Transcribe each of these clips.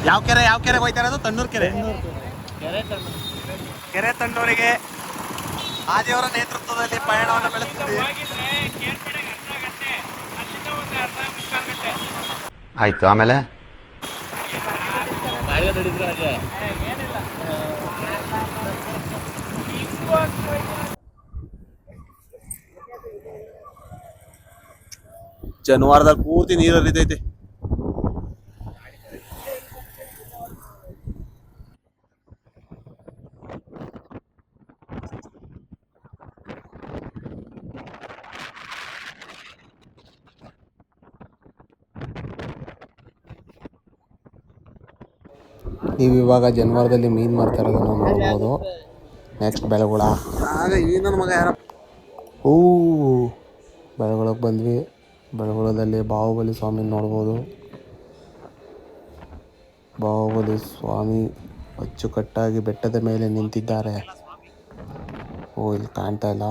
ಯಾವ ಕೆರೆ ಹೋಯ್ತಾ ಇರೋದು? ತಣ್ಣೂರು ಕೆರೆ. ಕೆರೆ ತಣ್ಣೂರಿಗೆ ಆದಿಯವರ ನೇತೃತ್ವದಲ್ಲಿ ಪಯಣವನ್ನು ಬೆಳೆಸ್ತೀವಿ. ಆಯ್ತು, ಆಮೇಲೆ ಜನವಾರದಲ್ಲಿ ಪೂರ್ತಿ ನೀರು ಹರಿದೈತೆ. ನೀವು ಇವಾಗ ಜನವಾರದಲ್ಲಿ ಮೀನು ಮಾರ್ತಾ ಇರೋದನ್ನು ನೋಡ್ಬೋದು. ನೆಕ್ಸ್ಟ್ ಬೆಳಗುಳ. ನನ್ನ ಮಗ ಯಾರ ಬೆಳಗುಳಕ್ಕೆ ಬಂದ್ವಿ. ಬೆಳಗುಳದಲ್ಲಿ ಬಾಹುಬಲಿ ಸ್ವಾಮಿ ನೋಡ್ಬೋದು. ಬಾಹುಬಲಿ ಸ್ವಾಮಿ ಅಚ್ಚುಕಟ್ಟಾಗಿ ಬೆಟ್ಟದ ಮೇಲೆ ನಿಂತಿದ್ದಾರೆ. ಇಲ್ಲಿ ಕಾಣ್ತಾ ಇಲ್ಲ,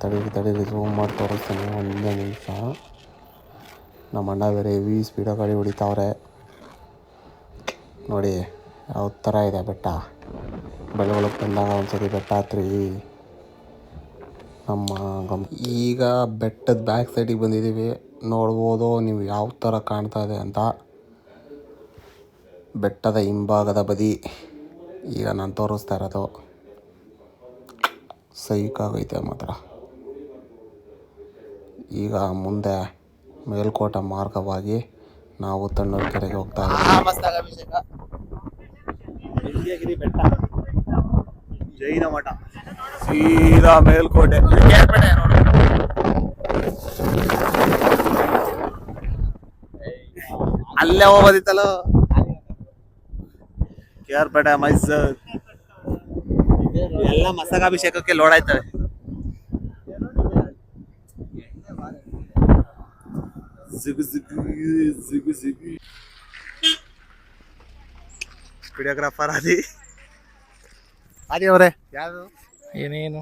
ತಡೀರಿ ಝೂಮ್ ಮಾಡಿ ತೋರಿಸ್ತೀನಿ. ಒಂದೇ ನಿಮಿಷ. ನಮ್ಮ ಅಣ್ಣ ಬೇರೆ ಹೆವಿ ಸ್ಪೀಡಾಗಿ ಗಾಡಿ ಹೊಡಿತಾವ್ರೆ ನೋಡಿ. ಯಾವ ಥರ ಇದೆ ಬೆಟ್ಟ. ಬೆಳಗೊಳಕ್ಕೆ ಬಂದಾಗ ಒಂದ್ಸರಿ ಬೆಟ್ಟ ಹತ್ರಿ ಈಗ ಬೆಟ್ಟದ ಬ್ಯಾಕ್ ಸೈಡಿಗೆ ಬಂದಿದ್ದೀವಿ. ನೋಡ್ಬೋದು ನೀವು ಯಾವ ಥರ ಕಾಣ್ತಾ ಇದೆ ಅಂತ. ಬೆಟ್ಟದ ಹಿಂಭಾಗದ ಬದಿ ಈಗ ನಾನು ತೋರಿಸ್ತಾ ಇರೋದು. ಸೈಕಾಗೈತೆ ಮಾತ್ರ. ಈಗ ಮುಂದೆ ಮೇಲ್ಕೋಟೆ ಮಾರ್ಗವಾಗಿ ನಾವು ತಣ್ಣೂರು ಕೆರೆಗೆ ಹೋಗ್ತಾ ಇದ್ದೀವಿ. ಬೆಟ್ಟ, ಜೈನ ಮಠ, ಸೀದಾ ಮೇಲ್ಕೋಟೆ. ಅಲ್ಲೇ ಹೋಗೋದಿತ್ತಲ್ಲ KR ಪೇಟೆ, ಮೈಸೂರು ಎಲ್ಲ ಮಸ್ತಕಾಭಿಷೇಕಕ್ಕೆ ಲೋಡ್ ಆಯ್ತವೆ. ವಿಡಿಯೋಗ್ರಾಫರ್ ಆದಿ ಅವರೇ, ಯಾರು ಏನೇನು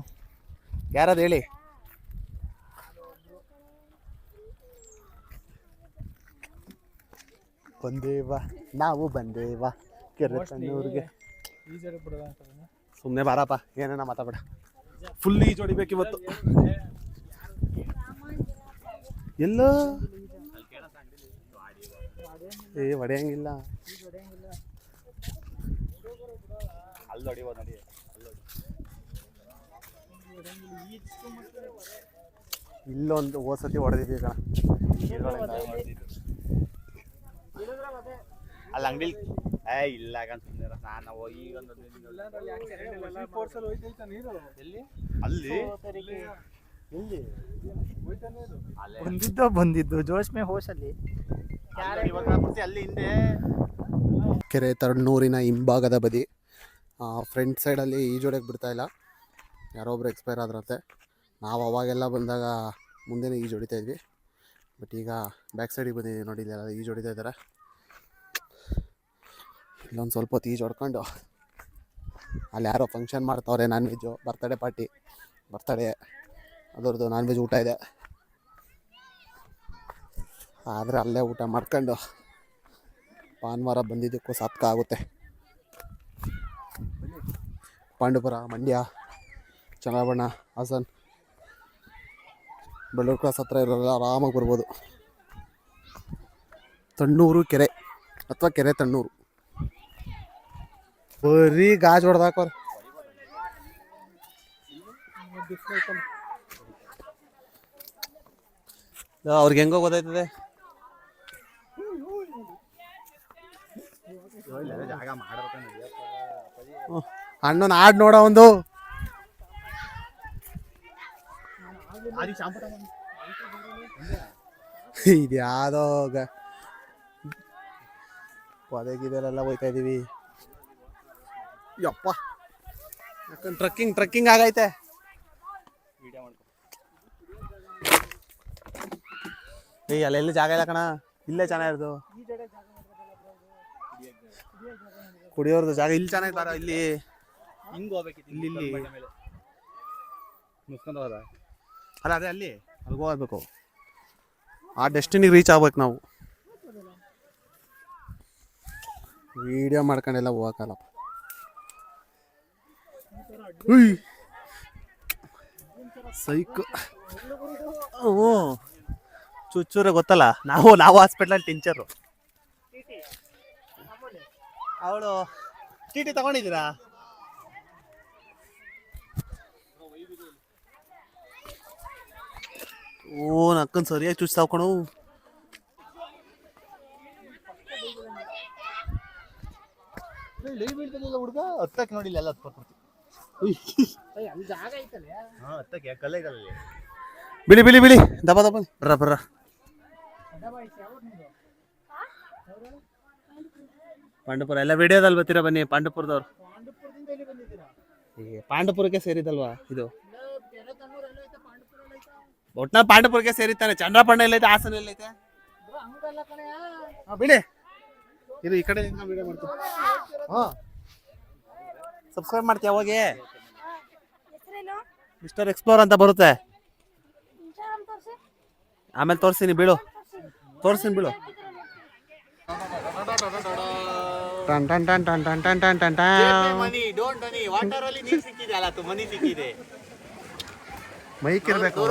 ಯಾರದು ಹೇಳಿ. ನಾವು ಬಂದೇವ ಕೆರೆ ತಣ್ಣೂರಿಗೆ. ಸುಮ್ಮನೆ ಬಾರಪ್ಪ, ಏನೇನ ಮಾತಾಡ. ಫುಲ್ ಈಜು ಹೊಡಿಬೇಕು ಇವತ್ತು. ಎಲ್ಲೋ ಹೊಡೆಯಂಗಿಲ್ಲ. ಇಲ್ಲೊಂದು ಓಸತಿ ಹೊಡೆದಿದ್ದೀವಿ ಕಣ. ಅಲ್ಲಿ ಅಂಗಡಿ ಇಲ್ಲ ಬಂದಿದ್ದು ಜೋಶ್ ಮೇ ಹೋಶಲ್ಲಿ. ಅಲ್ಲಿ ಹಿಂದೆ ಕೆರೆ ತಣ್ಣೂರಿನ ಹಿಂಭಾಗದ ಬದಿ ಫ್ರಂಟ್ ಸೈಡಲ್ಲಿ ಈಜೊಡೆಗೆ ಬಿಡ್ತಾಯಿಲ್ಲ. ಯಾರೋ ಒಬ್ರು ಎಕ್ಸ್ಪೈರ್ ಆದ್ರಂತೆ. ನಾವು ಅವಾಗೆಲ್ಲ ಬಂದಾಗ ಮುಂದೆನೇ ಈಜು ಹೊಡಿತಾ ಇದ್ವಿ. ಬಟ್ ಈಗ ಬ್ಯಾಕ್ ಸೈಡಿಗೆ ಬಂದಿದ್ದೀವಿ ನೋಡಿ. ಇಲ್ಲೆಲ್ಲ ಈಜು ಹೊಡಿತಾ ಇದ್ದಾರೆ. ಇಲ್ಲೊಂದು ಸ್ವಲ್ಪ ಹೊತ್ತು ಈಜು ಹೊಡ್ಕೊಂಡು ಅಲ್ಲಿ ಯಾರೋ ಫಂಕ್ಷನ್ ಮಾಡ್ತಾವ್ರೆ, non veg, birthday party, birthday ಅದರದ್ದು ನಾನ್ ವೆಜ್ ಊಟ ಇದೆ. ಆದರೆ ಅಲ್ಲೇ ಊಟ ಮಾಡ್ಕೊಂಡು ಭಾನುವಾರ ಬಂದಿದ್ದಕ್ಕೂ ಸಾರ್ಥಕ ಆಗುತ್ತೆ. ಪಾಂಡುಪುರ, ಮಂಡ್ಯ, ಚನ್ನಬಣ್ಣ, ಹಾಸನ್, ಬೆಳ್ಳೂರು ಕ್ರಾಸ್ ಹತ್ರ ಇರೋಲ್ಲ ಆರಾಮಾಗಿ ಬರ್ಬೋದು. ತಣ್ಣೂರು ಕೆರೆ ಅಥವಾ ಕೆರೆ ತಣ್ಣೂರು. ಬರೀ ಗಾಜ್ ಹೊಡೆದಾಕೋರು. ಅವ್ರಿಗೆ ಹೆಂಗೋ ಗೊತ್ತಾಯ್ತದೆ. ಅಣ್ಣನ ಹಾಡು ನೋಡೋ ಒಂದು. ಇದ್ಯಾವುದೋ ಪೊದೆಗಿದೆಲ್ಲ ಹೋಯ್ತಾ ಇದೀವಿ. ಯಪ್ಪ, ಯಾಕಂದ್ರೆ ಟ್ರಕ್ಕಿಂಗ್ ಆಗೈತೆ. ಅಲ್ಲೆಲ್ಲಿ ಜಾಗ ಇಲ್ಲ ಕಣ, ಇಲ್ಲೇ ಚೆನ್ನಾಗಿರೋದು ಕುಡಿಯೋರ್ದು ಜಾಗ. ಇಲ್ಲಿ ಚೆನ್ನಾಗಿದ್ದಾರ, ಇಲ್ಲಿ ಹಿಂಗ್ ಹೋಗ್ಬೇಕಿತ್ತು. ಇಲ್ಲಿ ಮುಸ್ಕೊಂಡು ಹೋದ ಅಲ್ಲ, ಅದೇ ಅಲ್ಲಿಗೆ ಹೋಗ್ಬೇಕು. ಆ ಡೆಸ್ಟಿನಿಗೆ ರೀಚ್ ಆಗ್ಬೇಕು ನಾವು. ವೀಡಿಯೋ ಮಾಡ್ಕೊಂಡೆಲ್ಲ ಹೋಗಕ್ಕಲ್ಲಪ್ಪ. ಸೈಕ್ ಹ್ಞೂ ಚುಚ್ಚೂರ ಗೊತ್ತಲ್ಲ, ನಾವು ಹಾಸ್ಪಿಟ್ಲಲ್ಲಿ ಟಿಂಚರು. ಅವಳು ಟಿ ತಗೊಂಡಿದ್ದೀರಾ? ಓ ನಕ್ಕನ್ ಸರಿಯಾಗಿ ಚುಚ್ತಾವ್ ಕಣೋ. ಹುಡುಗ ಹತ್ತಕ್ಕೆ ನೋಡಿಲ್ಲ, ಎಲ್ಲ ಬಿಳಿ ಬಿಳಿ ಬಿಳಿ ದಬ ದಬ ಬರ್ರ ಬರ್ರ. ಪಾಂಡವಪುರ ಎಲ್ಲ ವಿಡಿಯೋದಲ್ಲಿ ಬರ್ತೀರಾ, ಬನ್ನಿ. ಪಾಂಡವಪುರದವ್ರು. ಪಾಂಡವಪುರಕ್ಕೆ ಸೇರಿದಲ್ವಾ ಇದು? ಒಟ್ನ ಪಾಂಡವಪುರಕ್ಕೆ ಸೇರಿತಾನೆ. ಚಂದ್ರಪಣ್ಣ ಎಲ್ಲೈತೆ, ಹಾಸನ ಎಲ್ಲೈತೆ? ಬಿಡಿ ಇದು ಈ ಕಡೆ ವಿಡಿಯೋ ಮಾಡ್ತೀವಿ. ಸಬ್ಸ್ಕ್ರೈಬ್ ಮಾಡ್ತೀಯ ಹೋಗಿ? ಮಿಸ್ಟರ್ ಎಕ್ಸ್ಪ್ಲೋರ್ ಅಂತ ಬರುತ್ತೆ, ಆಮೇಲೆ ತೋರಿಸ್ತೀನಿ. ಬೀಳು, ತೋರಿಸ್ತೀನಿ ಬೀಳು. ಟನ್ ಟನ್ ಟನ್ ಟನ್ ಟನ್ ಟನ್ ಟನ್ ಟನ್ ಟನ್. ಮೈಕ್ ಇರಬೇಕು,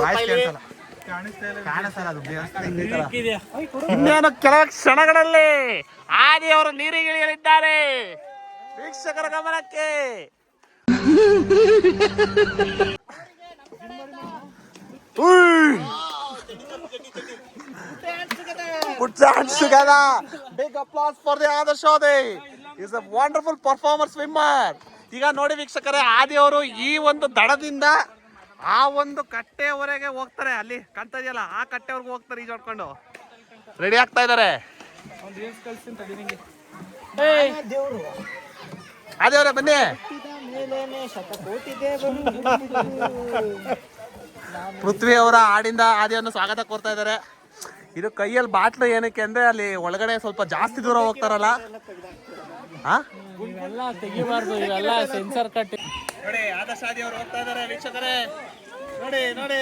ಇನ್ನೇನು ಕೆಲವು ಕ್ಷಣಗಳಲ್ಲಿ ಆದಿ ಅವರು ನೀರಿಗಿಳಿಯಲಿದ್ದಾರೆ. ವೀಕ್ಷಕರ ಗಮನಕ್ಕೆ. Put your hands together. Big applause for the Adarsh Ode. He is a wonderful performer swimmer. ಈಗ ನೋಡಿ ವೀಕ್ಷಕರೇ, ಆದಿ ಅವರು ಈ ಒಂದು ದಡದಿಂದ ಆ ಒಂದು ಕಟ್ಟೆವರೆಗೆ ಹೋಗ್ತಾರೆ. ಅಲ್ಲಿ ಕಾಣ್ತಾ ಇದೆಯಲ್ಲ, ಆ ಕಟ್ಟೆವರೆಗೆ ಹೋಗ್ತಾರೆ ಈಜಾಡ್ಕೊಂಡು. ರೆಡಿ ಆಗ್ತಾ ಇದ್ದಾರೆ. ಆದಿ ಅವರೇ ಬನ್ನಿ. ಪೃಥ್ವಿ ಅವರ ಹಾಡಿಂದ ಆದಿಯನ್ನು ಸ್ವಾಗತ ಕೋರ್ತಾ ಇದ್ದಾರೆ. ಇದು ಕೈಯಲ್ಲಿ ಬಾಟ್ಲು ಏನಕ್ಕೆ ಅಂದ್ರೆ ಅಲ್ಲಿ ಒಳಗಡೆ ಸ್ವಲ್ಪ ಜಾಸ್ತಿ ದೂರ ಹೋಗ್ತಾರಲ್ಲ, ಇವೆಲ್ಲ ತೆಗಿಬಾರ್ದು, ಇವೆಲ್ಲ ಸೆನ್ಸರ್ ಕಟ್ಟಿ. ನೋಡಿ ಆದರ್ಶ ಆದಿ ಅವರು ಹೋಗ್ತಾ ಇದ್ದಾರೆ ವೀಕ್ಷಕರೇ. ನೋಡಿ ನೋಡಿ,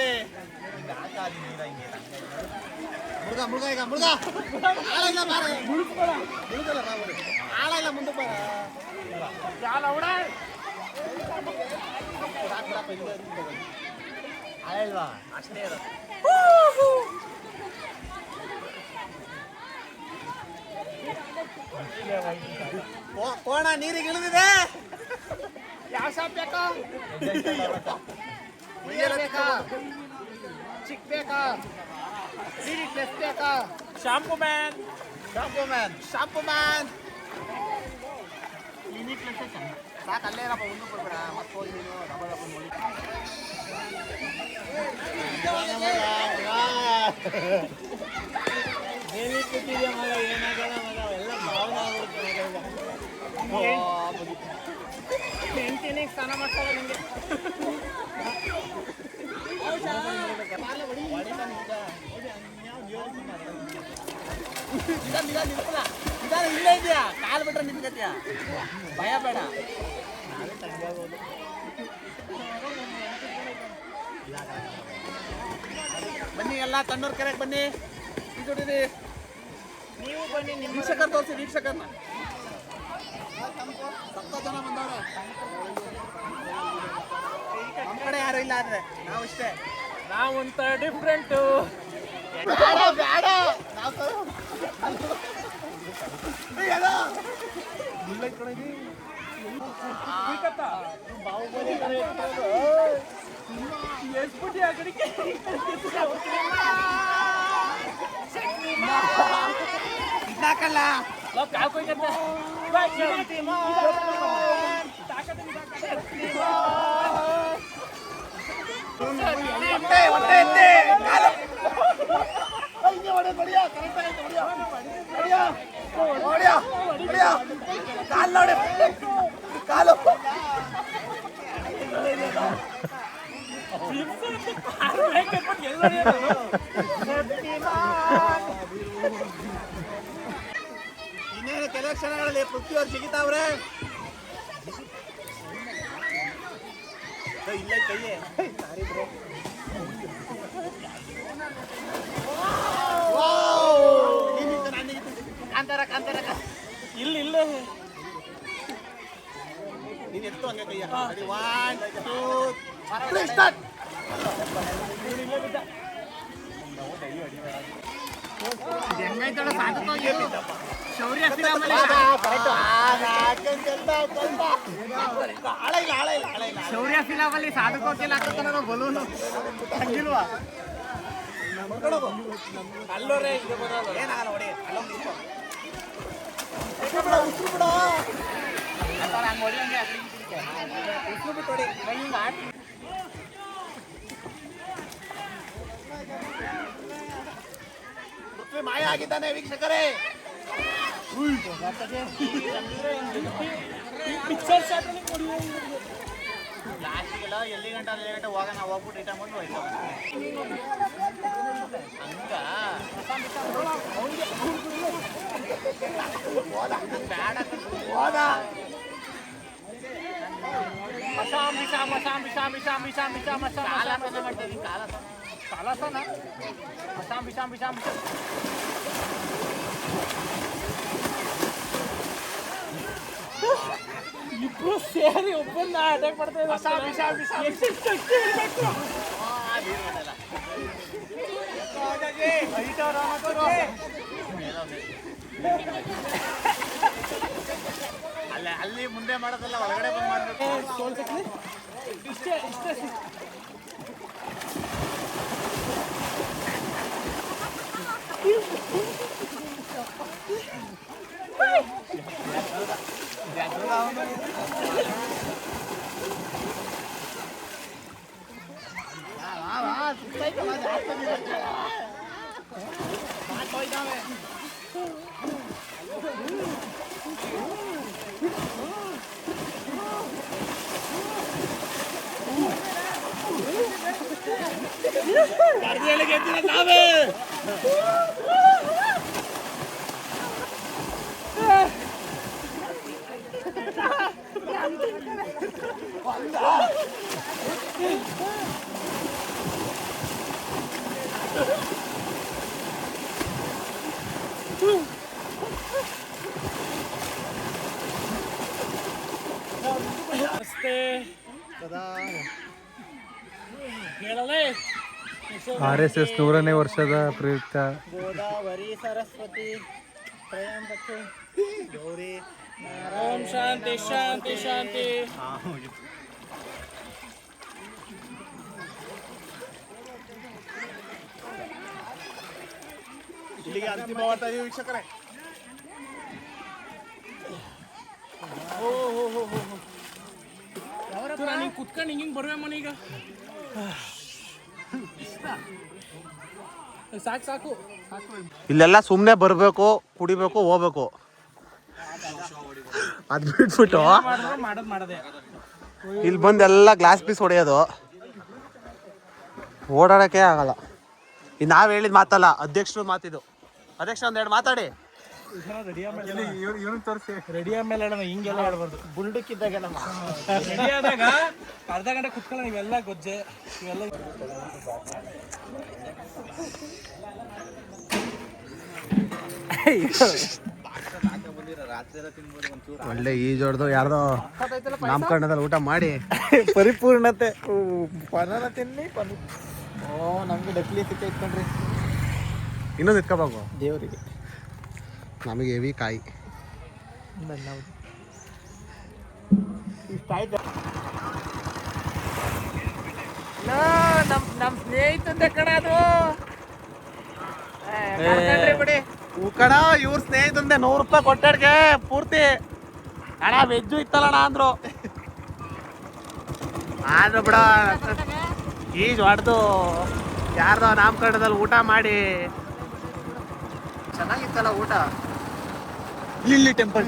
ಕೋಣ ನೀರಿಗೆ ಇಳಿದಿದೆ. ಯಾವ ಶಾಪ್ ಬೇಕಾ? ಚಿಕ್ ಬೇಕಾ? ಪ್ಲಸ್ ಬೇಕಾ? Shampoo man, shampoo man, shampoo man. Clinic plus ಸಾಕು, ಅಲ್ಲೇ ಇರಪ್ಪ, ಒಂದು ಕೊಡ್ಬೇಡ. ಮತ್ತೆ ಹೋಗಿ ನೀನು ಡಬಲ್ ಡಬಲ್ ನೋಡಿ. ಸ್ನಾನ ಮಾಡ್ತಾರೆ ನಿಮಗೆ. ಇಲ್ಲೇ ಇದೆಯಾ? ಕಾಲು ಬಿಟ್ರೆ ನಿಂತ್ಕತ್ಯಾ? ಭಯ ಬೇಡ. ಬನ್ನಿ ಎಲ್ಲ ಕಣ್ಣೂರ್ ಕೆರೆಗೆ ಬನ್ನಿ. ಈಜುಡಿರಿ ನೀವು, ಬನ್ನಿ. ನಿಮ್ಮ ವೀಕ್ಷಕರು ತೋರಿಸಿ, ವೀಕ್ಷಕರನ್ನ. ಸತ್ತ ಜನ ಬಂದವ್ರೆ. ನಮ್ಮ ಕಡೆ ಯಾರು ಇಲ್ಲ, ಆದ್ರೆ ನಾವು ಇಷ್ಟೇ. ನಾವಂತ ಡಿಫ್ರೆಂಟು. ಬೇಡ ಇದಾಕಲ್ಲ ಕಾಲು ಇನ್ನೇನು ಕೆಲವು ಕ್ಷಣಗಳಲ್ಲಿ ಪೃಥ್ವಿಯವ್ರು ಜಿಗಿತಾವ್ರೆ. ಇಲ್ಲ ಕೈಯೇ ಕಾಂತಾರ ಕಾಂತಾರ ಇಲ್ಲಿ ಇಲ್ಲೇ ನೀನು ಎತ್ತು ಹಂಗೆ ಕೈಯ. Ready, 1, 2, 3, start. ಶೌರ್ಯ ಫಿಲಮ್ ಅಲ್ಲಿ ಸಾಧಕೋಕಿಲ್ಲ ಬಲೂನು ಹಂಗಿಲ್ವಾ ಅಲ್ಲೋರೇ ಏನಾಗಲ್ಲ ಹೊಡಿ. ಪೃಥ್ವಿ ಮಾಯ ಆಗಿದ್ದಾನೆ ವೀಕ್ಷಕರೇ. ಲಾಸ್ಟಿಗೆಲ್ಲ ಎಲ್ಲಿ ಗಂಟೆ ಹೋಗೋಣ, ಹೋಗ್ಬಿಟ್ಟು ರಿಟರ್ನ್ ಬಂದು ಹೋಯ್ತು ಹಂಗ ಬೇಡ ಹೋದ. ಇಬ್ರು ಸೇರಿ ಒಬ್ಬನ್ನ ಅಟ್ಯಾಕ್ ಮಾಡ್ತಾ ಅಲ್ಲಿ ಮುಂದೆ ಮಾಡೋದಲ್ಲ, ಒಳಗಡೆ ಬಂದು ಮಾಡ್ಬೇಕು. ಇಷ್ಟೇ ನಾವೇ RSS 100ನೇ ವರ್ಷದ ಪ್ರಯುಕ್ತ ಗೋದಾವರಿ ಸರಸ್ವತಿ ತ್ರಯಂಬಕೆ ಗೌರಿ ಓಂ ಶಾಂತಿ ಶಾಂತಿ ಶಾಂತಿ. ಇಲ್ಲಿಗೆ ಅಂತಿಮವಾಗ್ತಾ ಇದೀವಿ ವೀಕ್ಷಕರೇ. ನೀನು ಕುತ್ಕೊಂಡು ಹಿಂಗೆ ಬರುವೆ ಮನೀಗ. ಸಾಕು ಸಾಕು ಸಾಕು. ಇಲ್ಲೆಲ್ಲ ಸುಮ್ಮನೆ ಬರಬೇಕು, ಕುಡಿಬೇಕು, ಹೋಗ್ಬೇಕು. ಅದು ಬಿಟ್ಬಿಟ್ಟು ಮಾಡೋದೇ ಇಲ್ಲಿ ಬಂದು ಎಲ್ಲ ಗ್ಲಾಸ್ ಪೀಸ್ ಹೊಡೆಯೋದು, ಓಡಾಡೋಕ್ಕೆ ಆಗಲ್ಲ. ಇದು ನಾವು ಹೇಳಿದ ಮಾತಲ್ಲ, ಅಧ್ಯಕ್ಷರು ಮಾತಿದು. ಅಧ್ಯಕ್ಷ ಒಂದೆರಡು ಮಾತಾಡಿ. ರೆಡಿ ಆಮೇಲೆ ಹಿಂಗೆಲ್ಲ ಹೇಳ್ಬಾರ್ದು. ಬುಲ್ಡಕ್ಕಿದ್ದಾಗೆಲ್ಲ ರೆಡಿ ಆದಾಗ ಅರ್ಧ ಗಂಟೆ ಕುತ್ಕೊಳ್ಳ. ನೀವೆಲ್ಲ ಗೊಜ್ಜೆ ಇವೆಲ್ಲ ಒಳ್ಳೆ ಈಜೊಡ್ದು ಯಾರ್ದೋ ನಾಮಕರಣದಲ್ಲಿ ಊಟ ಮಾಡಿ ಪರಿಪೂರ್ಣತೆ ಪನನ ತಿನ್ನಿ ನಮ್ಗೆ ಡಕ್ಲಿ ಸಿಕ್ಕೈತ್ಕೊಂಡ್ರಿ. ಇನ್ನೊಂದು ಇಟ್ಕೋಬೇಕು ದೇವರಿಗೆ. ನಮಗೆ ಹೆವಿ ಕಾಯಿ. ನಮ್ ಸ್ನೇಹಿತಂದ ಕಣ ಅದು ಬಿಡಿ. ಕಣ ಇವ್ರ ಸ್ನೇಹಿತಂದೆ 100 ರೂಪಾಯಿ ಕೊಟ್ಟಡ್ಗೆ ಪೂರ್ತಿ ಅಣ್ಣ ವೆಜ್ಜು ಇತ್ತಲ್ಲಣ್ಣ ಅಂದ್ರು. ಆದ್ರೂ ಬಿಡ ಈಜು ಹೊಡೆದು ಯಾರ್ದೋ ನಾಮಕರಣದಲ್ಲಿ ಊಟ ಮಾಡಿ ಚೆನ್ನಾಗಿತ್ತಲ್ಲ ಊಟ. ಇಲ್ಲಿ ಟೆಂಪಲ್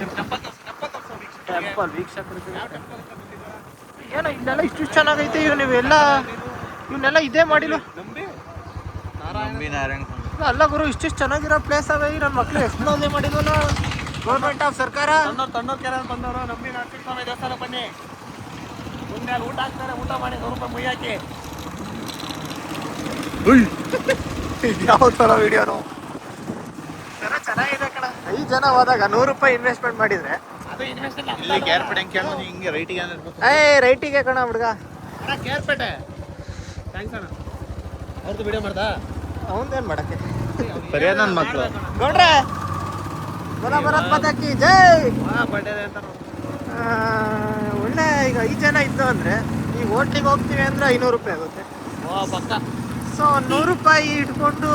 ಟೆಂಪಲ್ ವೀಕ್ಷಕರು ಏನೋ ಇಲ್ಲೆಲ್ಲ ಇಷ್ಟು ಚೆನ್ನಾಗೈತೆ. ಇವನ್ನೆಲ್ಲ ಇದೇ ಮಾಡಿಲ್ಲ. ಅಲ್ಲ ಗುರು, ಇಷ್ಟಿಷ್ಟು ಚೆನ್ನಾಗಿರೋ ಪ್ಲೇಸ್ ಅವೆ. ನನ್ನ ಮಕ್ಳು ಎಕ್ಸ್ಪ್ಲೋರ್ ಮಾಡಿದ್ವಲ್ಲ ಗೌರ್ಮೆಂಟ್ ಆಫ್ ಸರ್ಕಾರ. ತಣ್ಣೂರು ಕೆರೆ ಬಂದವರು ನಂಬಿ ನಾರಾಯಣ ಸ್ವಾಮಿ ದೇವಸ್ಥಾನ ಬನ್ನಿ. ಮುಂದೆ ಅಲ್ಲಿ ಊಟ ಹಾಕ್ತಾರೆ, ಊಟ ಮಾಡಿ 100 ರೂಪಾಯಿ ಮುಯ್ಯಿ ಹಾಕಿ. ಯಾವ ಥರ ವಿಡಿಯೋನು ಚೆನ್ನಾಗಿದೆ ಕಣ. 5 ಜನ ಹೋದಾಗ 100 ರೂಪಾಯಿ ಇನ್ವೆಸ್ಟ್ಮೆಂಟ್ ಮಾಡಿದ್ರೆ ಇಲ್ಲಿ ಕೇರ್ಪೇಟೆ ಹೆಂಗೆ ಕೇಳೋದು ಹಿಂಗೆ ರೈಟಿಗೆ ರೈಟಿಗೆ ಕಣ ಹುಡುಗ. ಕೇರ್ಪೇಟೆ ಅವ್ರದ್ದು ವಿಡಿಯೋ ಮಾಡ್ದಾ ಅವಂದೇನು ಮಾಡಕ್ಕೆ ಸರಿಯಾದ ನನ್ನ ಮಕ್ಕಳು ನೋಡ್ರೆ ಭರತ್ ಮಾತಾಕಿ ಜೈ. ಒಳ್ಳೆ ಈಗ 5 ಜನ ಇದ್ದು ಅಂದ್ರೆ ಈ ಹೋಟ್ಲಿಗೆ ಹೋಗ್ತೀವಿ ಅಂದ್ರೆ 500 ರೂಪಾಯಿ ಆಗುತ್ತೆ. ಪಕ್ಕ ಸೊ 100 ರೂಪಾಯಿ ಇಟ್ಕೊಂಡು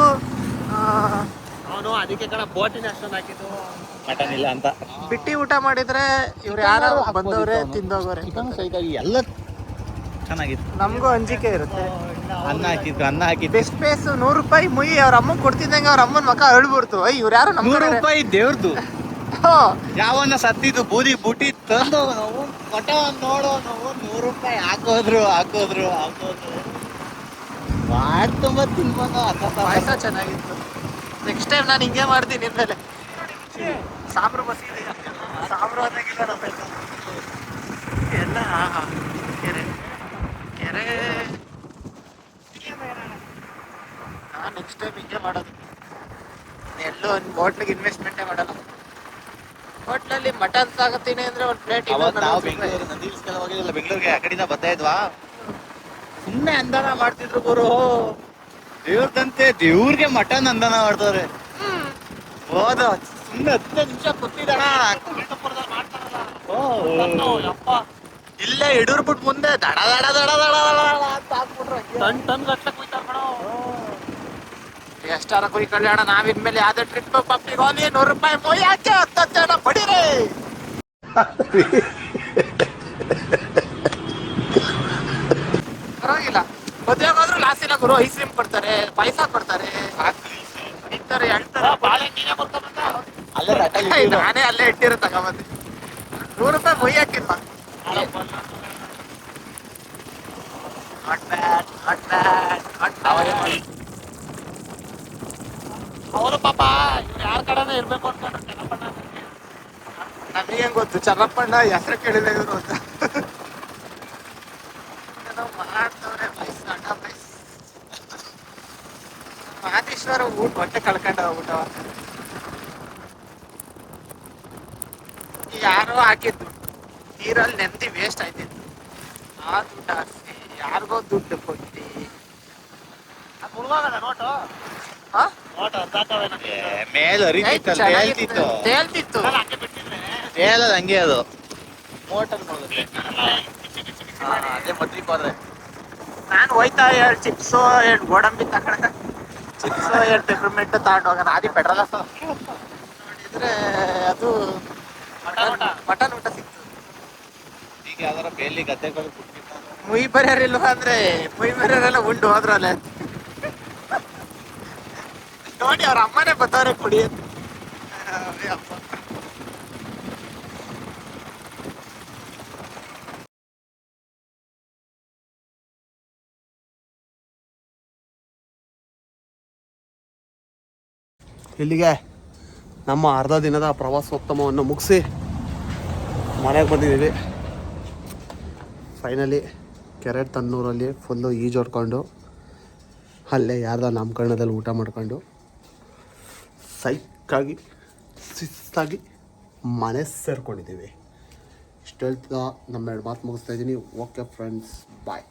ಅವನು ಅದಕ್ಕೆ ಕಣ ಬೋಟಿನ ಅಷ್ಟೊಂದು ಹಾಕಿದ್ದು ಮಟನ್ ಇಲ್ಲ ಅಂತ ಬಿಟ್ಟಿ ಊಟ ಮಾಡಿದ್ರೆ ಇವ್ರು ಯಾರು ಬಂದವ್ರೆ ತಿಂದೋಗೋರೆ. ಎಲ್ಲ ಚೆನ್ನಾಗಿತ್ತು. ನಮಗೂ ಅಂಜಿಕೆ ಇರುತ್ತೆ. ಅನ್ನ ಹಾಕಿದ್ದು ಬೆಸ್ಟ್ ಪೇಸ್ 100 ರೂಪಾಯಿ ಮುಯಿ ಅವ್ರ ಅಮ್ಮಂಗೆ ಕೊಡ್ತಿದ್ದಂಗೆ ಅವ್ರ ಅಮ್ಮನ ಮಕ್ಕ ಅಳ್ಬಿಡ್ತು. ಇವ್ರು ಯಾರು 100 ರೂಪಾಯಿ ದೇವ್ರದು ಹೋ ಯಾವನ್ನ ಸತ್ತಿದ್ದು ಬೂದಿ ಬುಟ್ಟಿ ತಂದು ನಾವು ಮಠ ನೋಡೋ ನಾವು 100 ರೂಪಾಯಿ ಹಾಕೋದ್ರು ಮಾಡಿ ತುಂಬ ತಿನ್ಬೋದು. ಪಾಯಸ ಚೆನ್ನಾಗಿತ್ತು. ನೆಕ್ಸ್ಟ್ ಟೈಮ್ ನಾನು ಹಿಂಗೆ ಮಾಡ್ತೀನಿ ಇನ್ಮೇಲೆ. ಸಾಂಬ್ರು ಬಸ್ಸಿದೆ ಸಾಂಬ್ರು ಅನ್ನೋಗಿಲ್ಲ ನಮ್ಮೆಲ್ಲ ಎಲ್ಲ ಕೆರೆ ನಾನು ನೆಕ್ಸ್ಟ್ ಟೈಮ್ ಹಿಂಗೆ ಮಾಡೋದು. ಎಲ್ಲೋ ಒಂದು ಹೋಟ್ಲಿಗೆ ಇನ್ವೆಸ್ಟ್ಮೆಂಟೇ ಮಾಡಲ್ಲ. ಹೋಟ್ಲಲ್ಲಿ ಮಟನ್ ಸಾಗತ್ತೀನಿ ಅಂದ್ರೆ ಒಂದು ಪ್ಲೇಟ್ ನಾವು ಬೆಂಗಳೂರು ನಂದಿ ಹಿಲ್ಸ್ಗೆಲ್ಲ ಹೋಗಿದ್ದಿಲ್ಲ, ಬೆಂಗಳೂರಿಗೆ ಆ ಕಡೆಯಿಂದ ಬರ್ತಾ ಇದ್ವಾ, ಸುಮ್ಮನೆ ಅಂದಾನ ಮಾಡ್ತಿದ್ರು ಗುರು. ದೇವ್ರದಂತೆ ದೇವ್ರಿಗೆ ಮಟನ್ ಅಂದಾನ ಮಾಡ್ತವ್ರೆ. ಹೌದು, ಸುಮ್ಮನೆ 15 ನಿಮಿಷ ಕೂತಿದಾನ ಇಲ್ಲೇ ಹಿಡಿರ್ಬಿಟ್ಟು ಮುಂದೆ ದಡ ದಡ ದಡ ದಡ ದಡ ಅಂತ ಹಾಕ್ಬಿಟ್ರು. ಟನ್ ಗಟ್ಲೆ ಕುಯ್ತಾರ ಕಣೋ. ಎಷ್ಟಾರ ಕುರಿ ಕಲ್ಯಾಣ. ನಾವಿನ್ಮೇಲೆ ಯಾವ್ದೇ ಟ್ರಿಪ್ ಪಪ್ಪಿಗೆ ಹೋಗಿ 100 ರೂಪಾಯಿ ಮೊಯ್ ಹಾಕಿ 10 ಜನ ಬಡೀರಿ. ಪರವಾಗಿಲ್ಲ, ಮದುವೆಗೆ ಹೋದ್ರು ಲಾಸ್ ಇಲ್ಲ ಗುರು. ಐಸ್ ಕ್ರೀಮ್ ಕೊಡ್ತಾರೆ, ಪಾಯಸ ಕೊಡ್ತಾರೆ, ಇರ್ತಾರೆ ಹೇಳ್ತಾರೆ. ನಾನೇ ಅಲ್ಲೇ ಇಟ್ಟಿರೋ ತಗೊಂಬಂದೆ. 100 ರೂಪಾಯಿ ಮೊಯ್ ಹಾಕಿಲ್ವಾ? ಅವರು ಪಾಪ ಇವ್ರು ಯಾರ ಕಡೆನೇ ಇರ್ಬೇಕು ಅನ್ಕೊಂಡ್ರು. ಚೆನ್ನಪ್ಪಣ್ಣ ನಮಗೇನ್ ಗೊತ್ತು ಚೆನ್ನಪ್ಪಣ್ಣ ಹೆಸರು ಕೇಳಿಲ್ಲ ಇವರು ಅಂತ. ಮಾಡ್ತವ್ರೆ ಪಾಯಸ, ಅಡ್ಡ ಪಾಯಸ. ಮಾದೇಶ್ವರ ಊಟ ಹೊಟ್ಟೆ ಕಳ್ಕೊಂಡ ಊಟ ಯಾರೋ ಹಾಕಿದ್ದು ನೀರಲ್ಲಿ ನೆಂದಿ ವೇಸ್ಟ್ ಆಯ್ತಿತ್ತು. ಆ ದುಡ್ಡು ಹಾಕ್ಸಿ ಯಾರಿಗೋ ದುಡ್ಡು ಕೊಟ್ಟು ಮೇಲೆ ಹರಿತಿತ್ತು, ಹೇಳ್ತಿತ್ತು ತೇಲ್ತಿತ್ತು. ಹೇಳೋದು ಹಂಗೆ ಅದು ಮೋಟರ್ ಅದೇ ಮದ್ಲಿಕ್ಕೆ ಹೋದ್ರೆ ನಾನು ಹೋಯ್ತಾ 2 ಚಿಪ್ಸು 2 ಗೋಡಂಬಿ ತಗೊಂಡ ಚಿಪ್ಸು 2 ಪೆಪರ್ಮೆಂಟ್ ತಗೊಂಡು ಹೋಗೋಣ. ಅದಿ ಪೆಟ್ರೋಲ್ ನೋಡಿದ್ರೆ ಅದು ಮಟನ್ ಊಟ ಸಿಕ್ತು. ಈಗ ಯಾವ್ದಾರ ಬೇಲಿ ಗದ್ದೆಗಳು ಮುಯ್ ಬರೆಯೋರಿಲ್ವ ಅಂದ್ರೆ ಮುಯ್ ಬರೆಯೋರೆಲ್ಲ ಉಂಡು ಹೋದ್ರಲ್ಲೇ ನೋಡಿ. ಅವ್ರ ಅಮ್ಮನೇ ಬತ್ತವ್ರೆ ಕುಡಿ ಅಂತ. ಇಲ್ಲಿಗೆ ನಮ್ಮ ಅರ್ಧ ದಿನದ ಪ್ರವಾಸೋತ್ತಮವನ್ನು ಮುಗಿಸಿ ಮನೆಗೆ ಬಂದಿದ್ದೀವಿ. ಫೈನಲಿ ಕೆರೆ ತನ್ನೂರಲ್ಲಿ ಫುಲ್ಲು ಈಜೊಡ್ಕೊಂಡು ಅಲ್ಲೇ ಯಾರ್ದ ನಾಮಕರಣದಲ್ಲಿ ಊಟ ಮಾಡ್ಕೊಂಡು ಸೈಕಾಗಿ ಶಿಸ್ತಾಗಿ ಮನೆ ಸೇರ್ಕೊಂಡಿದ್ದೀವಿ. ಇಷ್ಟು ಹೇಳ್ತಾ ನಮ್ಮ 2 ಮಾತು ಮುಗಿಸ್ತಾ ಇದ್ದೀನಿ. ಓಕೆ ಫ್ರೆಂಡ್ಸ್, ಬಾಯ್.